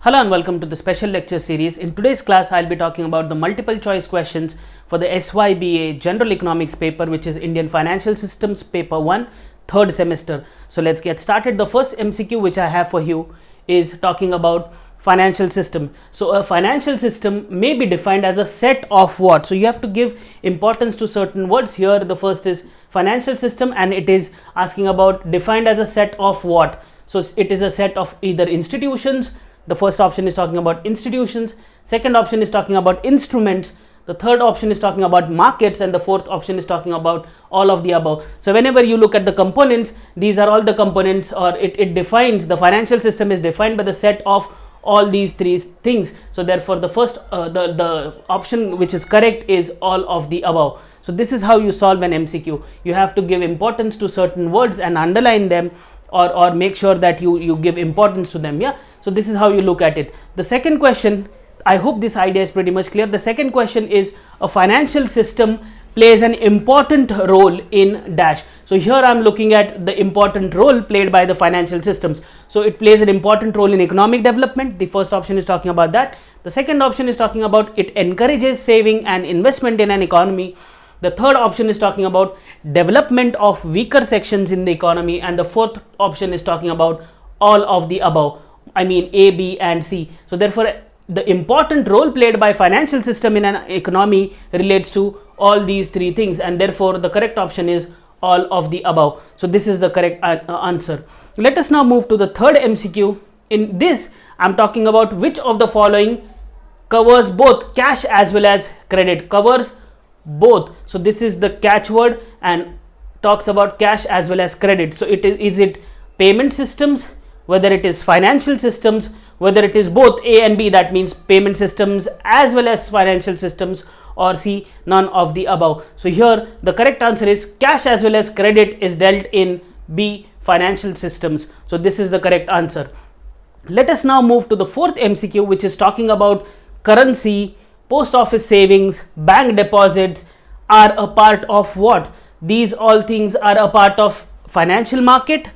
Hello and welcome to the special lecture series. In today's class, I'll be talking about the multiple choice questions for the SYBA General Economics paper, which is Indian Financial Systems Paper 1, third semester. So let's get started. The first MCQ which I have for you is talking about financial system. So a financial system may be defined as a set of what? So you have to give importance to certain words here. The first is financial system, and it is asking about defined as a set of what? So it is a set of either institutions. The first option is talking about institutions, second option is talking about instruments, the third option is talking about markets, and the fourth option is talking about all of the above. So whenever you look at the components, these are all the components, or it defines, the financial system is defined by the set of all these three things. So therefore the first the option which is correct is all of the above. So this is how you solve an MCQ. You have to give importance to certain words and underline them, or make sure that you give importance to them. Yeah, so this is how you look at it. The second question, I hope this idea is pretty much clear. The second question is, a financial system plays an important role in dash. So here I'm looking at the important role played by the financial systems. So it plays an important role in economic development. The first option is talking about that. The second option is talking about it encourages saving and investment in an economy. The third option is talking about development of weaker sections in the economy, and the fourth option is talking about all of the above. I mean A, B and C. So therefore the important role played by financial system in an economy relates to all these three things, and therefore the correct option is all of the above. So this is the correct answer. Let us now move to the third MCQ. In this I'm talking about which of the following covers both cash as well as credit. Covers both. So this is the catchword and talks about cash as well as credit. So is it payment systems, whether it is financial systems, whether it is both A and B, that means payment systems as well as financial systems, or C, none of the above. So here the correct answer is cash as well as credit is dealt in B, financial systems. So this is the correct answer. Let us now move to the fourth MCQ, which is talking about currency, post office savings, bank deposits are a part of what? These all things are a part of financial market,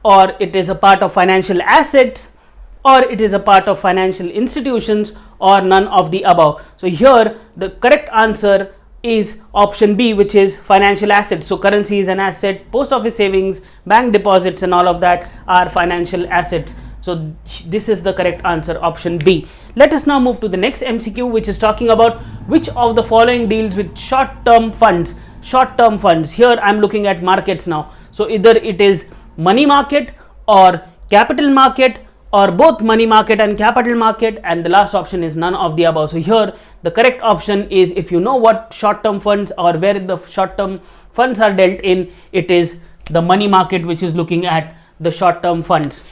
or it is a part of financial assets, or it is a part of financial institutions, or none of the above. So here the correct answer is option B, which is financial assets. So currency is an asset, post office savings, bank deposits and all of that are financial assets. So this is the correct answer, option B. Let us now move to the next MCQ, which is talking about which of the following deals with short-term funds. Short-term funds. Here I am looking at markets now. So either it is money market or capital market, or both money market and capital market, and the last option is none of the above. So here the correct option is, if you know what short-term funds or where the short-term funds are dealt in, it is the money market which is looking at the short-term funds.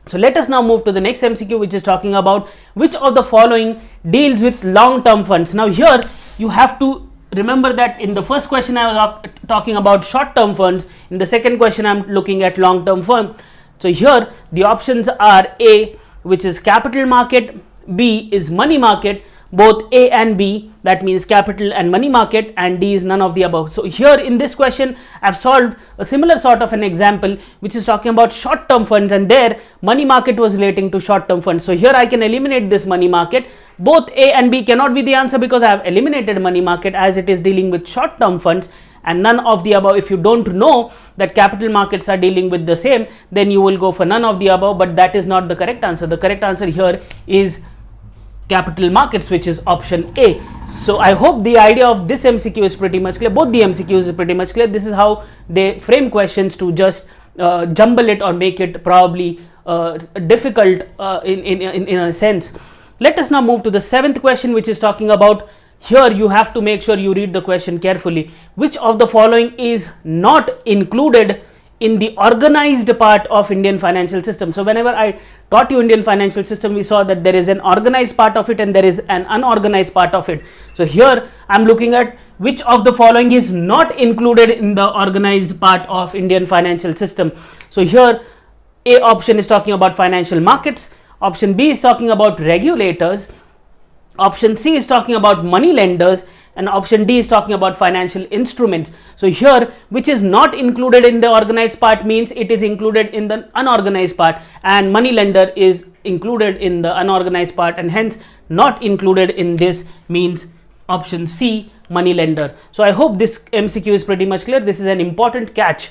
So let us now move to the next MCQ, which is talking about which of the following deals with long-term funds. Now here you have to remember that in the first question I was talking about short-term funds, in the second question I am looking at long-term fund. So here the options are A, which is capital market, B is money market, both A and B, that means capital and money market, and D is none of the above. So here in this question I've solved a similar sort of an example which is talking about short-term funds, and there money market was relating to short-term funds. So here I can eliminate this money market. Both A and B cannot be the answer because I have eliminated money market as it is dealing with short-term funds, and none of the above. If you don't know that capital markets are dealing with the same, then you will go for none of the above, but that is not the correct answer. The correct answer here is capital markets, which is option A. So I hope the idea of this MCQ is pretty much clear. Both the MCQs is pretty much clear. This is how they frame questions to just jumble it or make it probably difficult in a sense. Let us now move to the seventh question, which is talking about, here you have to make sure you read the question carefully. Which of the following is not included in the organized part of Indian financial system? So whenever I taught you Indian financial system, we saw that there is an organized part of it and there is an unorganized part of it. So here I am looking at which of the following is not included in the organized part of Indian financial system. So here A option is talking about financial markets, option B is talking about regulators, Option C is talking about money lenders, and option D is talking about financial instruments. So here, which is not included in the organized part means it is included in the unorganized part, and money lender is included in the unorganized part, and hence not included in this means option C, money lender. So I hope this MCQ is pretty much clear. This is an important catch,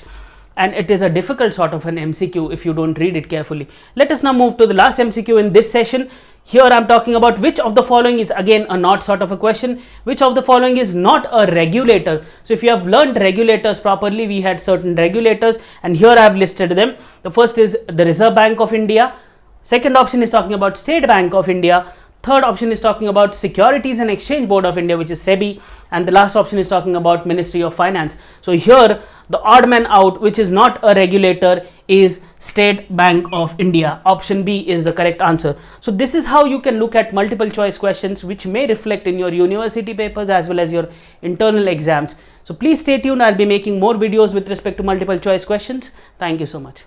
and it is a difficult sort of an MCQ if you don't read it carefully. Let us now move to the last MCQ in this session. Here I am talking about which of the following is again a not sort of a question. Which of the following is not a regulator? So if you have learned regulators properly, we had certain regulators, and here I have listed them. The first is the Reserve Bank of India. Second option is talking about State Bank of India. Third option is talking about Securities and Exchange Board of India, which is SEBI, and the last option is talking about Ministry of Finance. So here the odd man out, which is not a regulator, is State Bank of India. Option B is the correct answer. So this is how you can look at multiple choice questions which may reflect in your university papers as well as your internal exams. So please stay tuned. I'll be making more videos with respect to multiple choice questions. Thank you so much.